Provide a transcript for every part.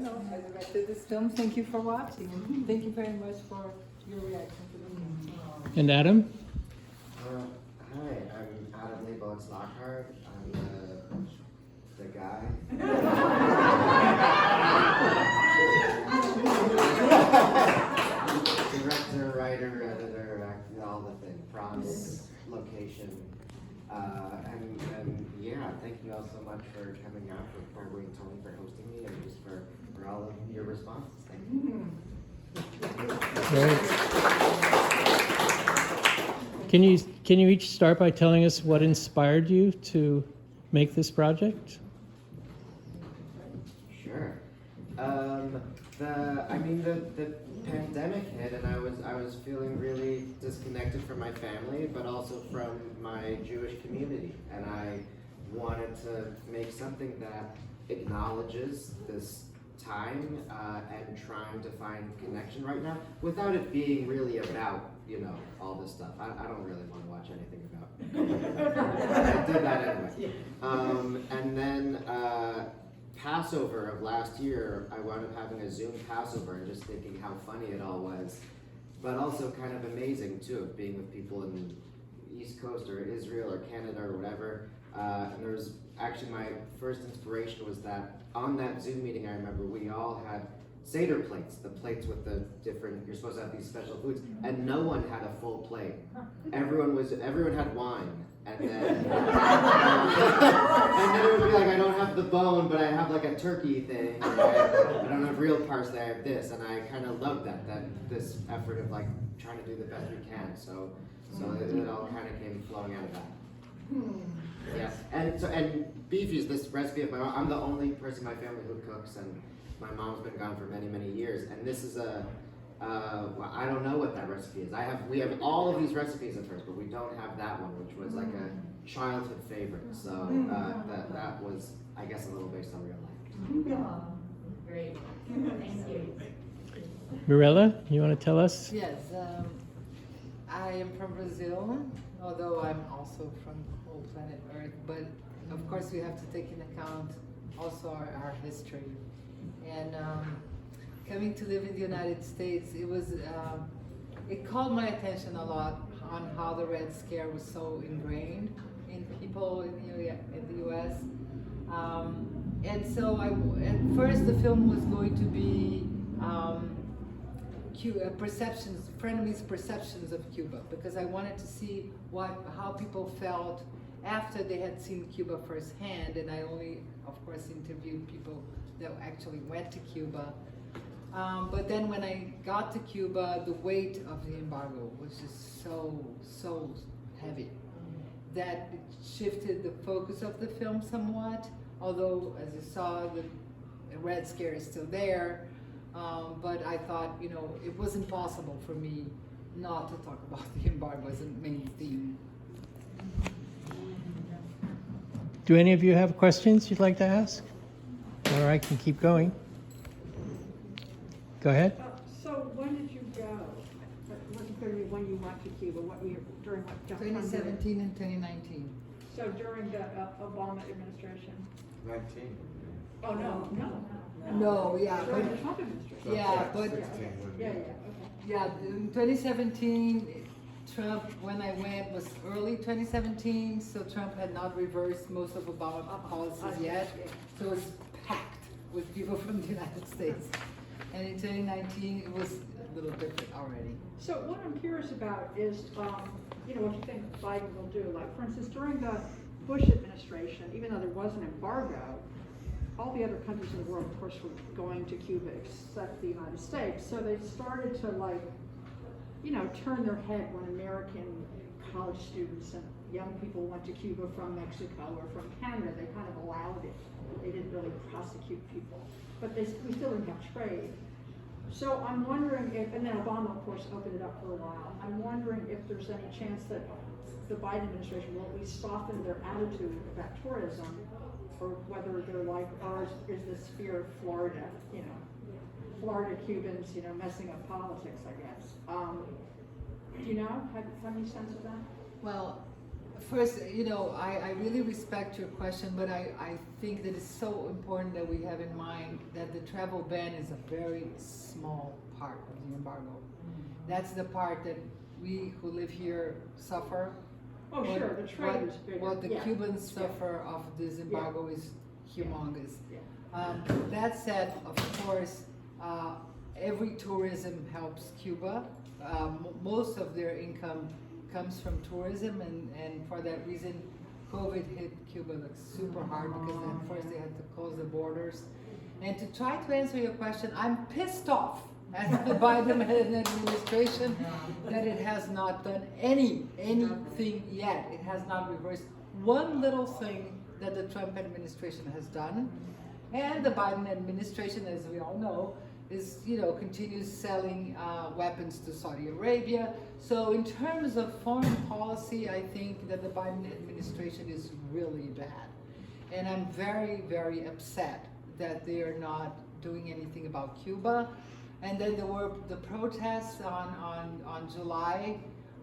I directed this film. Thank you for watching, and thank you very much for your reaction to the film. And Adam? Hi, I'm Adam Leibowitz Lockhart. I'm the guy. Director, writer, editor, all the things, promise, location. And yeah, thank you all so much for coming out, for Wing Tony for hosting me, and just for all of your responses. Thank you. Great. Can you each start by telling us what inspired you to make this project? Sure. The pandemic hit, and I was feeling really disconnected from my family, but also from my Jewish community, and I wanted to make something that acknowledges this time and trying to find connection right now without it being really about all this stuff. I don't really want to watch anything about I did that anyway. And then Passover of last year, I wound up having a Zoom Passover and just thinking how funny it all was, but also kind of amazing too, of being with people in the East Coast or Israel or Canada or whatever. And there was actually, my first inspiration was that on that Zoom meeting, I remember we all had Seder plates, the plates with the different, you're supposed to have these special foods, and no one had a full plate. Everyone had wine, and then and then it would be like, I don't have the bone, but I have like a turkey thing, or I don't have real parsley, I have this, and I kind of loved that this effort of like trying to do the best we can. So it all kind of came flowing out of that. Yes, and Beefies, this recipe of my mom, I'm the only person in my family who cooks, and my mom's been gone for many, many years, and this is well, I don't know what that recipe is. We have all of these recipes of hers, but we don't have that one, which was like a childhood favorite. So that was, I guess, a little based on real life. Great. Thank you. Mirella, you want to tell us? Yes, I am from Brazil, although I'm also from the whole planet Earth. But of course, we have to take into account also our history. And coming to live in the United States, it called my attention a lot on how the Red Scare was so ingrained in people in the U.S. And so at first the film was going to be Frenemies' perceptions of Cuba, because I wanted to see how people felt after they had seen Cuba firsthand, and I only, of course, interviewed people that actually went to Cuba. But then when I got to Cuba, the weight of the embargo was just so heavy that it shifted the focus of the film somewhat, although, as you saw, the Red Scare is still there. But I thought, it was impossible for me not to talk about the embargo as a main theme. Do any of you have questions you'd like to ask? Or I can keep going. Go ahead. So when did you go? It wasn't clear to me when you went to Cuba. What year? During what? 2017 and 2019. So during the Obama administration? 19. Oh, no. No, yeah. During the Trump administration? Yeah, but Okay. yeah, in 2017, Trump, when I went, was early 2017, so Trump had not reversed most of Obama's policies yet, so it was packed with people from the United States. And in 2019, it was a little different already. So what I'm curious about is, what you think Biden will do. Like, for instance, during the Bush administration, even though there was an embargo, all the other countries in the world, of course, were going to Cuba except the United States. So they started to, turn their head when American college students and young people went to Cuba from Mexico or from Canada. They kind of allowed it. They didn't really prosecute people. But we still didn't have trade. So I'm wondering if, and then Obama, of course, opened it up for a while. I'm wondering if there's any chance that the Biden administration will at least soften their attitude about tourism, or whether they're like ours is this fear of Florida, Florida Cubans, messing up politics, I guess. Do you know? Have any sense of that? Well, first, I really respect your question, but I think that it's so important that we have in mind that the travel ban is a very small part of the embargo. That's the part that we who live here suffer. Oh, sure, the trade is bigger. What the Yeah. Cubans suffer of this embargo is humongous. Yeah. That said, of course, every tourism helps Cuba. Most of their income comes from tourism, and for that reason, COVID hit Cuba like super hard because at first they had to close the borders. And to try to answer your question, I'm pissed off at the Biden administration that it has not done anything yet. It has not reversed one little thing that the Trump administration has done. And the Biden administration, as we all know, is, continues selling weapons to Saudi Arabia. So in terms of foreign policy, I think that the Biden administration is really bad. And I'm very, very upset that they are not doing anything about Cuba. And then there were the protests on July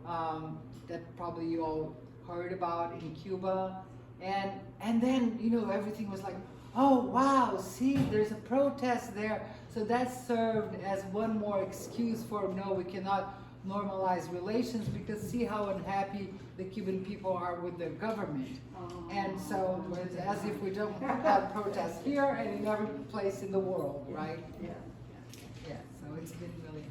that probably you all heard about in Cuba. And then, everything was like, oh wow, see, there's a protest there. So that served as one more excuse for, no, we cannot normalize relations because see how unhappy the Cuban people are with their government. And so it's as if we don't have protests here and in every place in the world, right? Yeah. Yeah, so it's been really...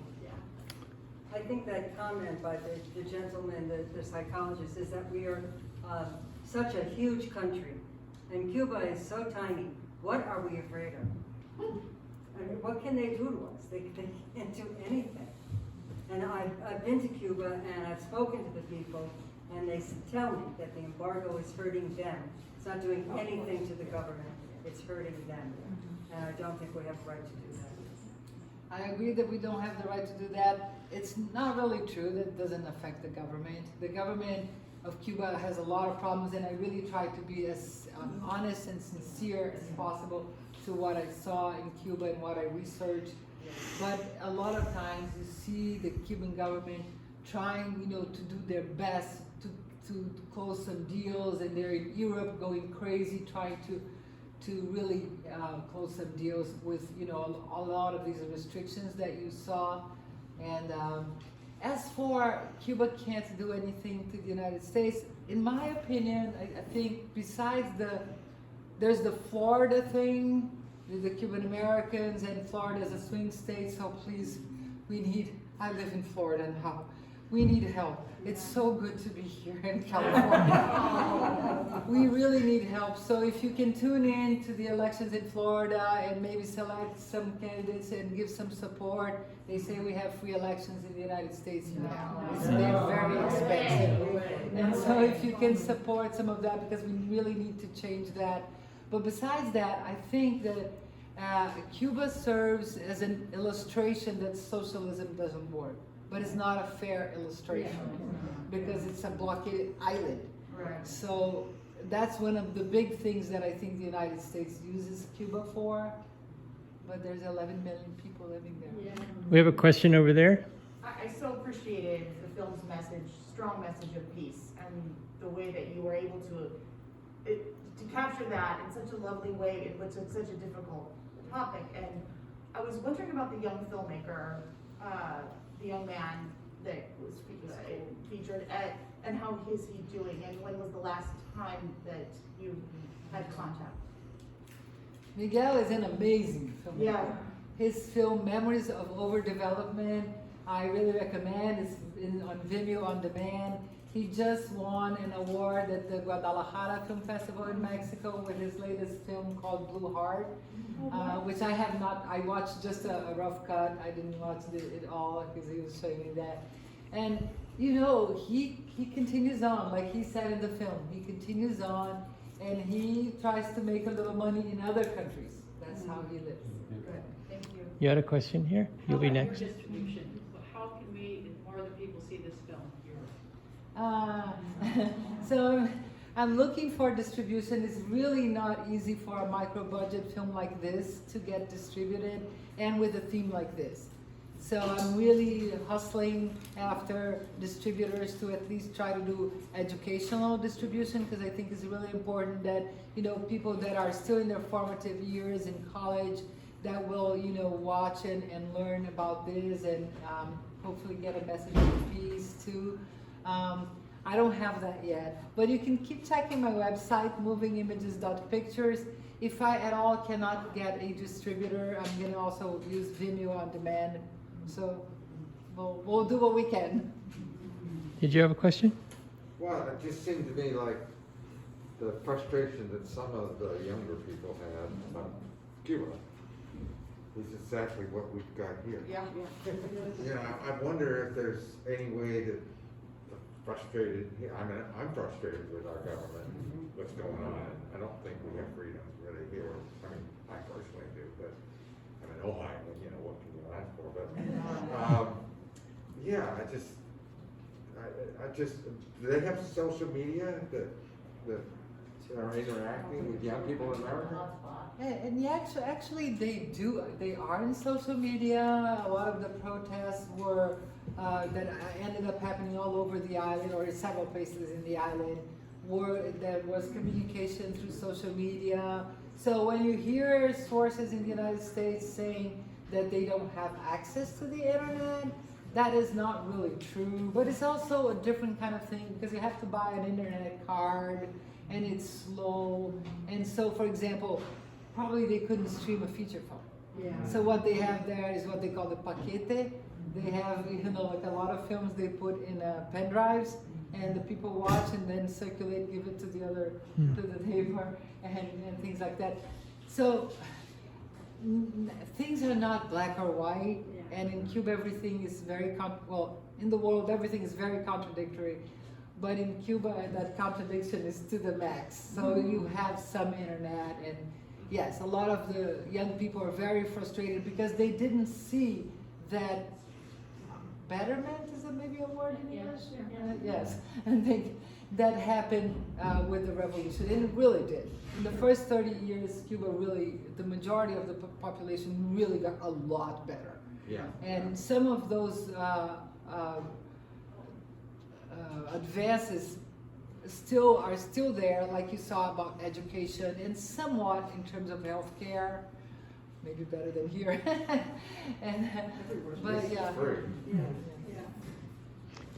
I think that comment by the gentleman, the psychologist, is that we are such a huge country, and Cuba is so tiny. What are we afraid of? I mean, what can they do to us? They can't do anything. And I've been to Cuba, and I've spoken to the people, and they tell me that the embargo is hurting them. It's not doing anything to the government. It's hurting them. And I don't think we have the right to do that. I agree that we don't have the right to do that. It's not really true that it doesn't affect the government. The government of Cuba has a lot of problems, and I really try to be as honest and sincere as possible to what I saw in Cuba and what I researched. But a lot of times you see the Cuban government trying, to do their best to close some deals, and they're in Europe going crazy trying to really close some deals with, a lot of these restrictions that you saw. And as for Cuba can't do anything to the United States, in my opinion, I think besides there's the Florida thing, the Cuban Americans, and Florida is a swing state, so please, I live in Florida now. We need help. It's so good to be here in California. We really need help. So if you can tune in to the elections in Florida and maybe select some candidates and give some support. They say we have free elections in the United States now. They're very expensive. And so if you can support some of that, because we really need to change that. But besides that, I think that Cuba serves as an illustration that socialism doesn't work. But it's not a fair illustration because it's a blockaded island. Right. So that's one of the big things that I think the United States uses Cuba for. But there's 11 million people living there. Yeah. We have a question over there. I so appreciated the film's message, strong message of peace, and the way that you were able to capture that in such a lovely way, but it's such a difficult topic. And I was wondering about the young filmmaker, the young man that was featured, and how is he doing, and when was the last time that you had contact? Miguel is an amazing filmmaker. Yeah. His film Memories of Overdevelopment, I really recommend. It's on Vimeo on demand. He just won an award at the Guadalajara Film Festival in Mexico with his latest film called Blue Heart, which I have not, I watched just a rough cut. I didn't watch it all because he was showing me that. And he continues on, like he said in the film, he continues on and he tries to make a little money in other countries. That's how he lives. Good, thank you. You had a question here? You'll be next. Your distribution. How can we and more other people see this film here? So I'm looking for distribution. It's really not easy for a micro budget film like this to get distributed and with a theme like this. So I'm really hustling after distributors to at least try to do educational distribution, because I think it's really important that, you know, people that are still in their formative years in college that will, you know, watch and learn about this and hopefully get a message of peace too. I don't have that yet, but you can keep checking my website, movingimages.pictures. If I at all cannot get a distributor, I'm gonna also use Vimeo on demand. So we'll do what we can. Did you have a question? Well, it just seemed to me like the frustration that some of the younger people have about Cuba is exactly what we've got here. Yeah. You know, I wonder if there's any way that the frustrated, I mean, I'm frustrated with our government, what's going on. I don't think we have freedoms really here. I mean, I personally do, but I'm an Ohio, you know, what can you ask for? But, yeah, I just, do they have social media that are interacting with young people in America? And yeah, actually they do. They are in social media. A lot of the protests were that ended up happening all over the island, or in several places in the island, there was communication through social media. So when you hear sources in the United States saying that they don't have access to the internet, that is not really true. But it's also a different kind of thing, because you have to buy an internet card and it's slow. And so, for example, probably they couldn't stream a feature film. Yeah. So what they have there is what they call the paquete. They have, you know, like a lot of films they put in pen drives, and the people watch and then circulate, give it to the other, to the neighbor, and things like that. So things are not black or white, and in Cuba everything is very, well, in the world everything is very contradictory. But in Cuba, that contradiction is to the max. So you have some internet, and yes, a lot of the young people are very frustrated because they didn't see that betterment, is it maybe a word in English? Yes, and that happened with the revolution, and it really did. In the first 30 years, Cuba really, the majority of the population really got a lot better. Yeah. And some of those advances are still there, like you saw about education, and somewhat in terms of healthcare, maybe better than here. But yeah. Free. Yeah.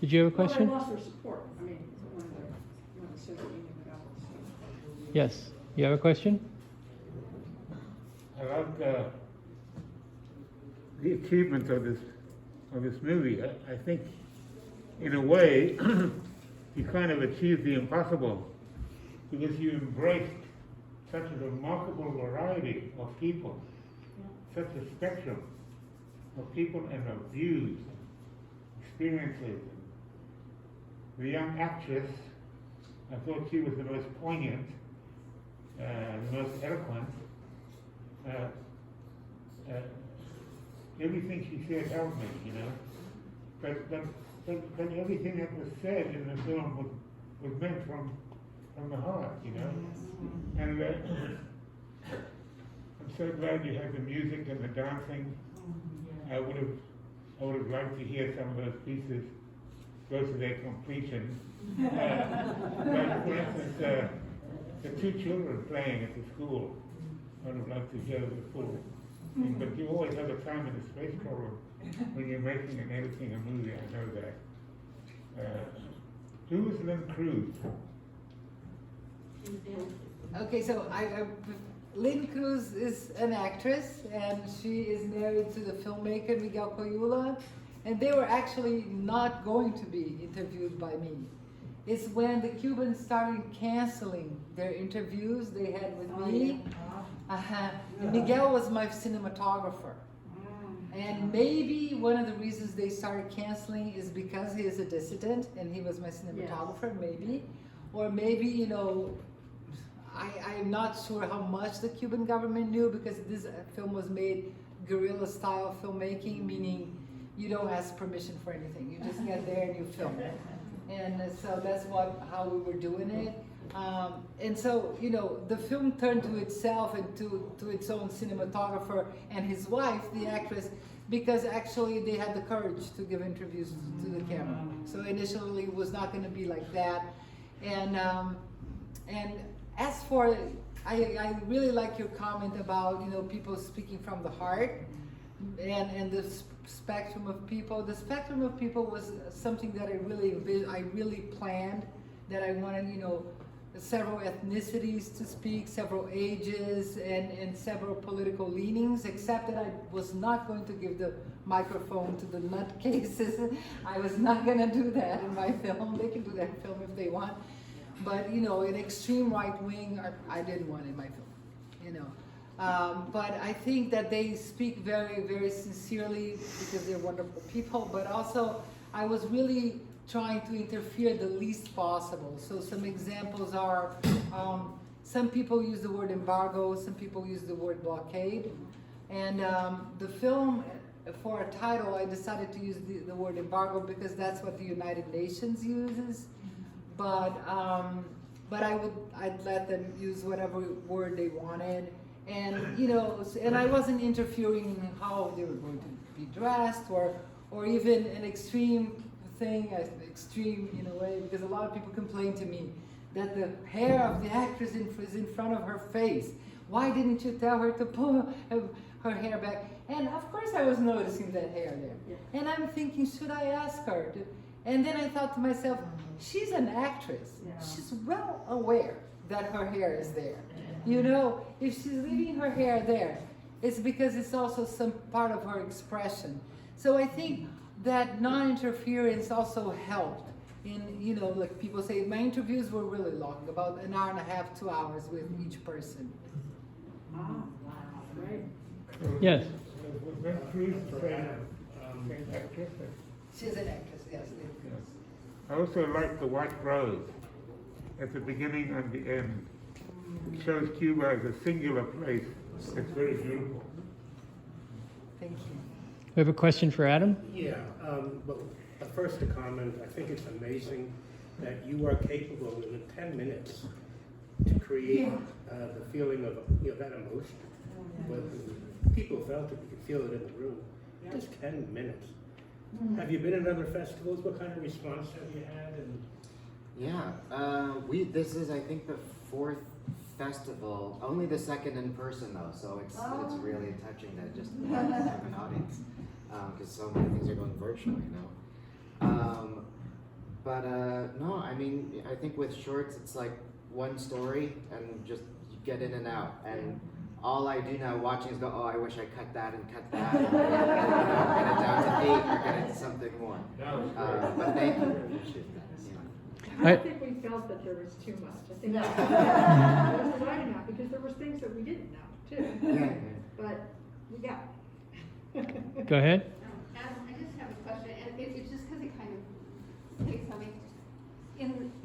Did you have a Well, question? they lost their support. I mean, one of the Soviet Union rebels. So. Yes. You have a question? I like the achievements of this movie. I think, in a way, you kind of achieved the impossible, because you embraced such a remarkable variety of people, such a spectrum of people and of views, experiences. The young actress, I thought she was the most poignant, the most eloquent. Everything she said helped me, you know. But everything that was said in the film was meant from the heart, you know. And I'm so glad you had the music and the dancing. I would have liked to hear some of those pieces go to their completion. But for instance, the two children playing at the school, I would have liked to hear the full thing. But you always have a time and a space problem when you're making and editing a movie, I know that. Who is Lynn Cruz? Okay, so Lynn Cruz is an actress, and she is married to the filmmaker Miguel Coyula, and they were actually not going to be interviewed by me. It's when the Cubans started canceling their interviews they had with me. And Miguel was my cinematographer. And maybe one of the reasons they started canceling is because he is a dissident and he was my cinematographer, maybe. Or maybe, you know, I'm not sure how much the Cuban government knew, because this film was made guerrilla style filmmaking, meaning you don't ask permission for anything. You just get there and you film it. And so that's how we were doing it. And so, you know, the film turned to itself and to its own cinematographer and his wife, the actress, because actually they had the courage to give interviews to the camera. So initially it was not going to be like that. And as for, I really like your comment about, you know, people speaking from the heart and the spectrum of people. The spectrum of people was something that I really planned, that I wanted, you know, several ethnicities to speak, several ages, and several political leanings, except that I was not going to give the microphone to the nutcases. I was not going to do that in my film. They can do that in film if they want. But, you know, an extreme right wing, I didn't want in my film, you know. But I think that they speak very, very sincerely because they're wonderful people, but also I was really trying to interfere the least possible. So some examples are, some people use the word embargo, some people use the word blockade. And the film, for a title, I decided to use the word embargo because that's what the United Nations uses. But I'd let them use whatever word they wanted. And, you know, and I wasn't interfering in how they were going to be dressed or even an extreme thing, extreme in a way, because a lot of people complain to me that the hair of the actress is in front of her face. Why didn't you tell her to pull her hair back? And of course I was noticing that hair there. Yeah. And I'm thinking, should I ask her to? And then I thought to myself, she's an actress. Yeah. She's well aware that her hair is there. You know, if she's leaving her hair there, it's because it's also some part of her expression. So I think that non-interference also helped in, you know, like people say, my interviews were really long, about an hour and a half, 2 hours with each person. Oh, wow, great. Yes. Was that Cruz the same actress? She's an actress, yes. I also like the white rose at the beginning and the end. It shows Cuba as a singular place. It's very beautiful. Thank you. We have a question for Adam. Yeah, but first a comment. I think it's amazing that you are capable in 10 minutes to create the feeling of, you know, that emotion. When people felt it, you could feel it in the room. Just 10 minutes. Have you been in other festivals? What kind of response have you had? And Yeah, this is, I think, the 4th festival, only the 2nd in person though, so it's really touching to just have an audience, because so many things are going virtual, you know. No, I mean, I think with shorts, it's like one story and just get in and out. And all I do now watching is go, oh, I wish I cut that and cut that, and, you know, get it down to 8 or get it to something more. But thank you, I appreciate that. I don't think we felt that there was too much. I think it was right enough because there was things that we didn't know too. Yeah. But we got it. Go ahead. Adam, I just have a question, and it's just because it kind of takes on me.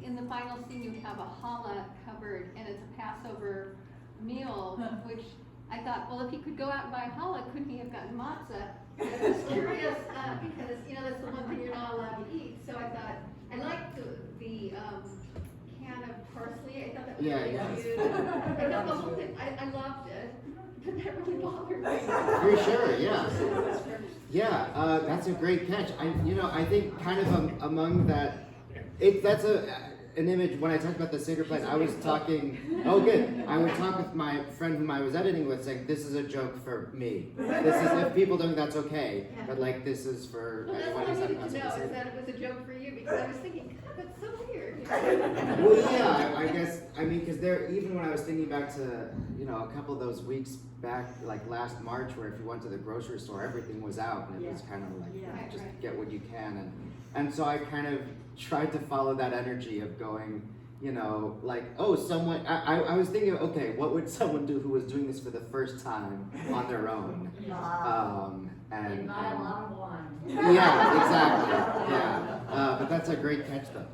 In the final scene, you have a challah covered, and it's a Passover meal, which I thought, well, if he could go out and buy challah, couldn't he have gotten matzah? I was curious because, you know, that's the one thing you're not allowed to eat. So I thought, I liked the can of parsley. I thought that was really cute. I thought the whole thing, I loved it, but that really bothered me. For sure, yeah. Yeah, that's a great catch. I think kind of among that, that's an image. When I talked about the sacred place, I was talking, I would talk with my friend whom I was editing with, saying, this is a joke for me. This is, if people don't think that's okay, but like, this is for Well, that's anyone what I who's needed to know, not is that it was a joke for you, because I was thinking, God, that's so weird. Well, yeah, I guess, because even when I was thinking back to, you know, a couple of those weeks back, like last March, where if you went to the grocery store, everything was out, and it was kind of like, just get what you can, and so I kind of tried to follow that energy of going, you know, like, oh, someone, I was thinking, okay, what would someone do who was doing this for the first time on their own? And buy a lot of wine. Yeah, exactly, yeah. But that's a great catch, though.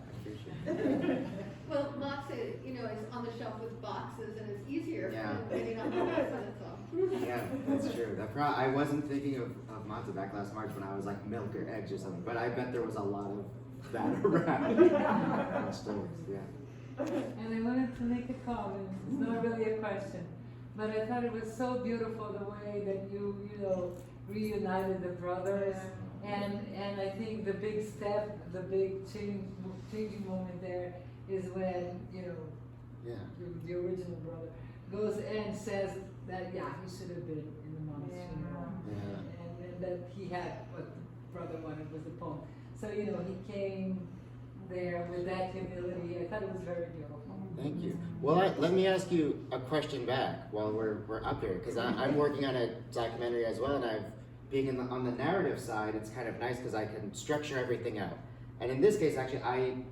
I appreciate it. Well, matzah, you know, is on the shelf with boxes, and it's easier Yeah. for getting on the box on its own. Yeah, that's true. I wasn't thinking of matzah back last March when I was like milk or eggs or something, but I bet there was a lot of that around in stores, yeah. And I wanted to make a comment. It's not really a question. But I thought it was so beautiful the way that you know, reunited the brothers. And I think the big step, the big changing moment there is when, you know, Yeah. the original brother goes and says that, yeah, he should have been in the mom's funeral. Yeah. And that he had what the brother wanted was the poem. So, you know, he came there with that humility. I thought it was very beautiful. Thank you. Well, let me ask you a question back while we're up here, because I'm working on a documentary as well, and being on the narrative side, it's kind of nice because I can structure everything out. And in this case, actually,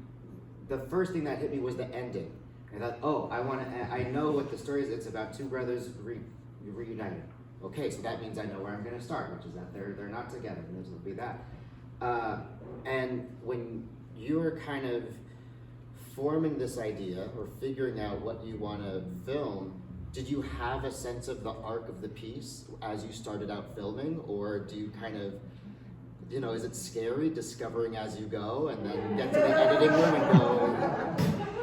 the first thing that hit me was the ending. I thought, oh, I know what the story is. It's about two brothers reunited. Okay, so that means I know where I'm going to start, which is that they're not together, and it'll be that. And when you're kind of forming this idea or figuring out what you want to film, did you have a sense of the arc of the piece as you started out filming, or do you kind of, you know, is it scary discovering as you go and then get to the editing room and go,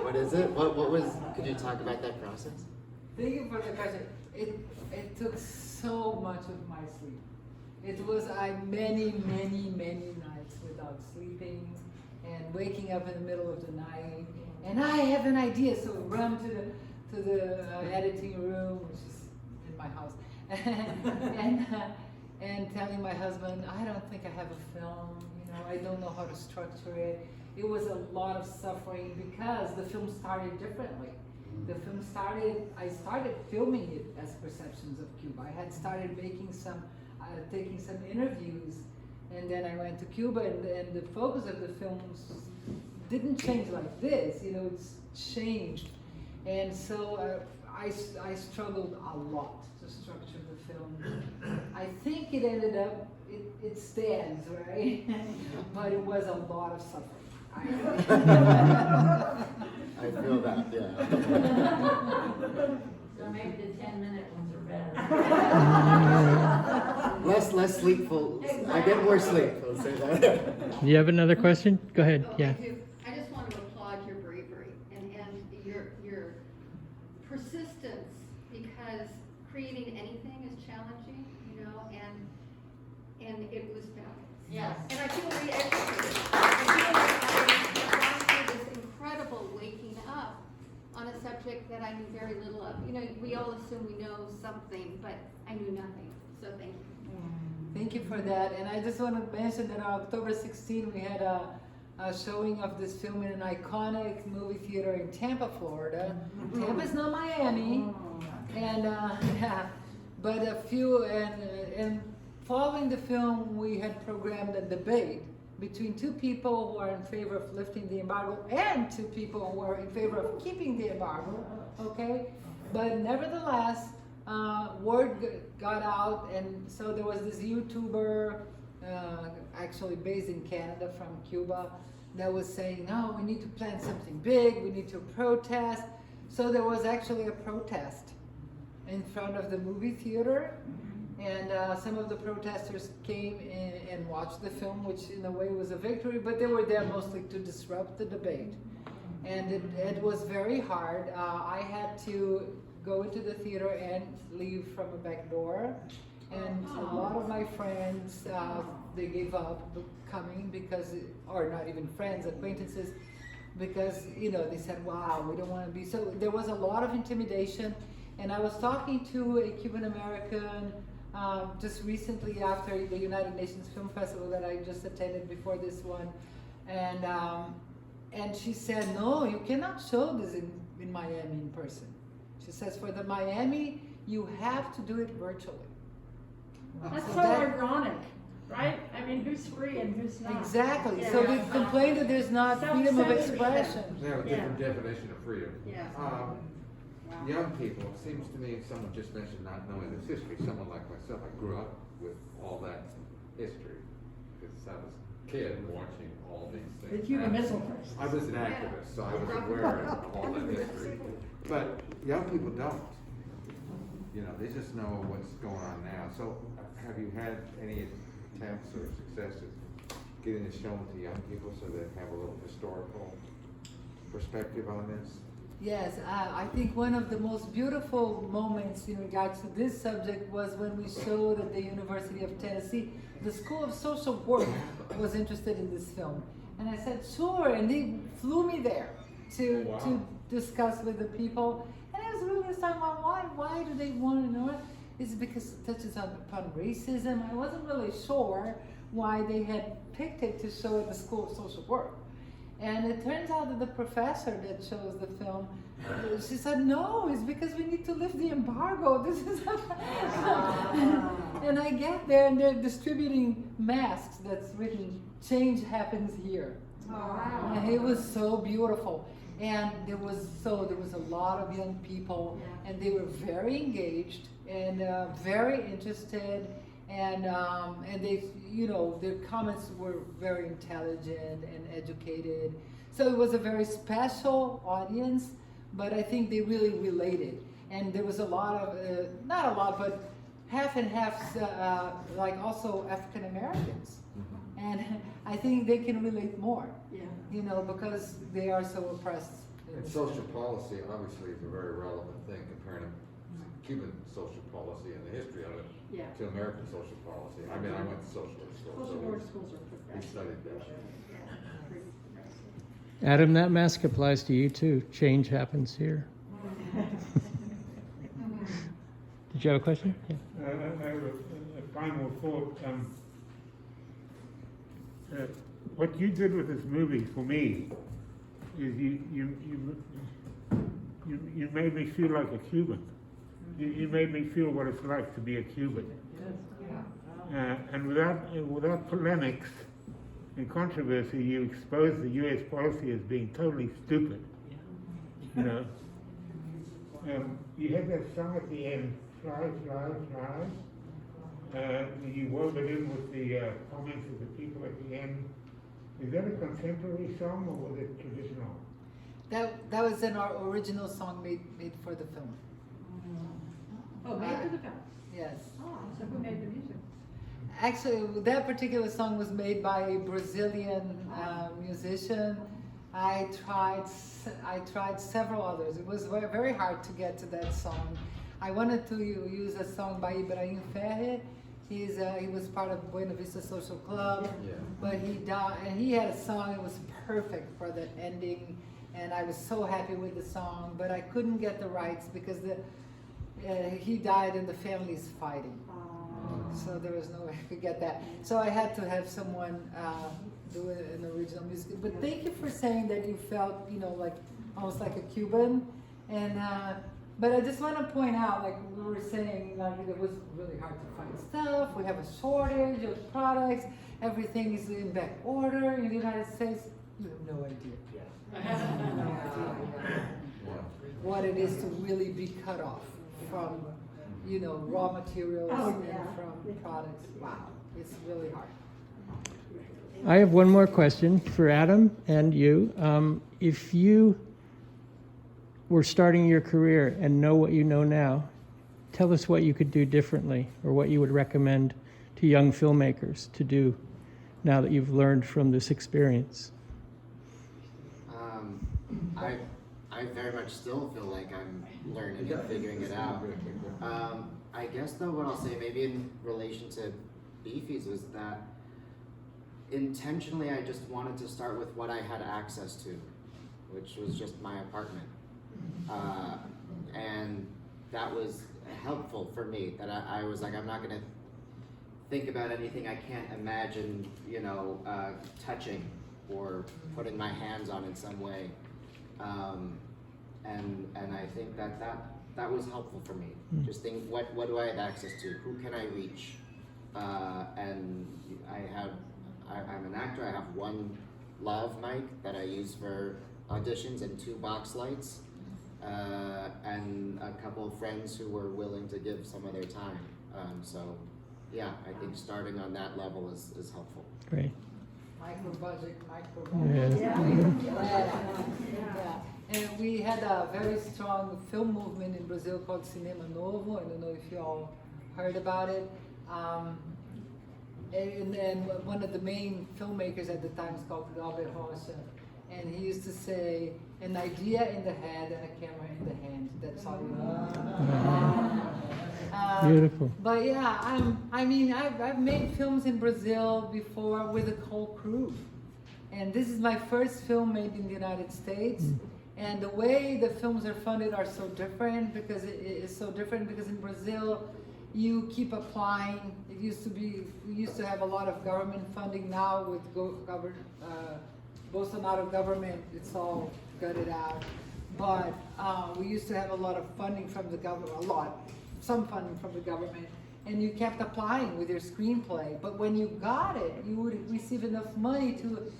what is it? What was, could you talk about that process? Thank you for the question. It took so much of my sleep. It was many nights without sleeping and waking up in the middle of the night. And I have an idea, so run to the editing room, which is in my house, and telling my husband, I don't think I have a film. You know, I don't know how to structure it. It was a lot of suffering because the film started differently. The film I started filming it as Perceptions of Cuba. I had started making taking some interviews, and then I went to Cuba, and the focus of the films didn't change like this, you know, it's changed. And so I struggled a lot to structure the film. I think it ended up, it stands, right? But it was a lot of suffering. I feel that, yeah. So maybe the 10-minute ones are better. Less sleepful. I get more sleep, let's say that. Do you have another question? Go ahead, yeah. I do. I just want to applaud your bravery and your persistence, because creating anything is challenging, you know, and it was fabulous. Yes. And I feel re-educated. I feel like I've gone through this incredible waking up on a subject that I knew very little of. You know, we all assume we know something, but I knew nothing. So thank you. Thank you for that. And I just want to mention that on October 16, we had a showing of this film in an iconic movie theater in Tampa, Florida. Tampa's not Miami. And yeah, but and following the film, we had programmed a debate between two people who are in favor of lifting the embargo and two people who are in favor of keeping the embargo, okay? But nevertheless, word got out, and so there was this YouTuber, actually based in Canada from Cuba, that was saying, no, we need to plan something big, we need to protest. So there was actually a protest in front of the movie theater, and some of the protesters came and watched the film, which in a way was a victory, but they were there mostly to disrupt the debate. And it was very hard. I had to go into the theater and leave from a back door. And a lot of my friends, they gave up coming because, or not even friends, acquaintances, because, you know, they said, wow, we don't want to be. So there was a lot of intimidation. And I was talking to a Cuban American just recently after the United Nations Film Festival that I just attended before this one. And she said, no, you cannot show this in Miami in person. She says, for the Miami, you have to do it virtually. That's So so that- ironic, right? I mean, who's free and who's not? Exactly. Yeah. So they complain that there's not freedom of Self-censorship. expression. They have a different definition of freedom. Yeah. Young people, it seems to me, someone just mentioned not knowing this history. Someone like myself, I grew up with all that history because I was a kid watching all these The things. Cuban happen. Missile Crisis. I was an activist, so I was aware of all that history. But young people don't. You know, they just know what's going on now. So have you had any attempts or successes getting this shown to young people so they have a little historical perspective on this? Yes, I think one of the most beautiful moments in regards to this subject was when we showed at the University of Tennessee, the School of Social Work was interested in this film. And I said, sure, and they flew me there to discuss with the people. And I was really starting about why do they want to know it? It's because it touches upon racism. I wasn't really sure why they had picked it to show at the School of Social Work. And it turns out that the professor that shows the film, she said, no, it's because we need to lift the embargo. This is and I get there and they're distributing masks that's written, change happens here. Wow. And it was so beautiful. And there was a lot of young people, and they were very engaged and very interested, and they, their comments were very intelligent and educated. So it was a very special audience, but I think they really related. And there was a lot of, not a lot, but half and half, like also African Americans. And I think they can relate more, because they are so oppressed. And social policy obviously is a very relevant thing comparing to Cuban social policy and the history of it to American social policy. I mean, I went to socialist schools, Social so work schools are we progressive. studied that. Adam, that mask applies to you too. Change happens here. Did you have a question? Yeah. I have a final thought. What you did with this movie for me is you made me feel like a Cuban. You made me feel what it's like to be a Cuban. And without polemics and controversy, you exposed the U.S. policy as being totally stupid. You had that song at the end, Fly, Fly, Fly. You wove it in with the comments of the people at the end. Is that a contemporary song or was it traditional? That was in our original song made for the film. Oh, made for the film? Yes. Oh, so who made the music? Actually, that particular song was made by a Brazilian musician. I tried several others. It was very, very hard to get to that song. I wanted to use a song by Ibrahim Ferrer. He was part of Buena Vista Social Club, but he died, and he had a song that was perfect for that ending, and I was so happy with the song, but I couldn't get the rights because he died and the family's fighting. So there was no way I could get that. So I had to have someone do an original music. But thank you for saying that you felt, like almost like a Cuban. And but I just want to point out, like we were saying, like it was really hard to find stuff. We have a shortage of products. Everything is in back order in the United States. You have no idea. What it is to really be cut off from, raw materials and from products. Wow, it's really hard. I have one more question for Adam and you. If you were starting your career and know what you know now, tell us what you could do differently or what you would recommend to young filmmakers to do now that you've learned from this experience. I very much still feel like I'm learning and figuring it out. I guess though what I'll say maybe in relation to Beefies was that intentionally I just wanted to start with what I had access to, which was just my apartment. And that was helpful for me, that I was like, I'm not gonna think about anything I can't imagine, touching or putting my hands on in some way. And I think that was helpful for me. Just think, what do I have access to? Who can I reach? And I'm an actor. I have one lav mic that I use for auditions and 2 box lights, and a couple of friends who were willing to give some of their time. So yeah, I think starting on that level is helpful. Great. Micro budget. Yeah. And we had a very strong film movement in Brazil called Cinema Novo. I don't know if you all heard about it. And one of the main filmmakers at the time is called Albert Rocha. And he used to say, an idea in the head and a camera in the hand. That's all you need. Beautiful. But yeah, I've made films in Brazil before with a whole crew. And this is my first film made in the United States. And the way the films are funded are so different because in Brazil, you keep applying. We used to have a lot of government funding. Now with Bolsonaro government, it's all gutted out. But we used to have a lot of funding from the government, some funding from the government. And you kept applying with your screenplay. But when you got it, you would receive enough money to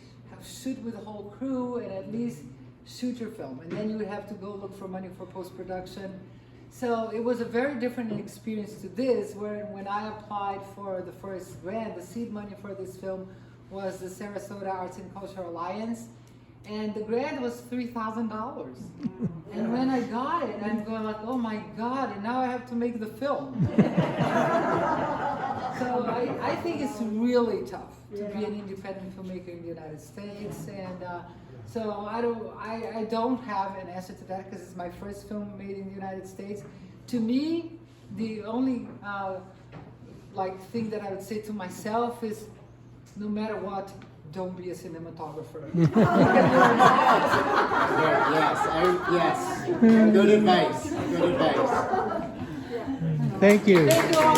shoot with the whole crew and at least shoot your film. And then you would have to go look for money for post-production. So it was a very different experience to this, where when I applied for the first grant, the seed money for this film was the Sarasota Arts and Culture Alliance. And the grant was $3,000. And when I got it, I'm going like, oh my God, and now I have to make the film. So I think it's really tough to be an independent filmmaker in the United States. And so I don't have an answer to that because it's my first film made in the United States. To me, the only thing that I would say to myself is, no matter what, don't be a cinematographer. Yes. Good advice. Good advice. Thank you. Thank you all.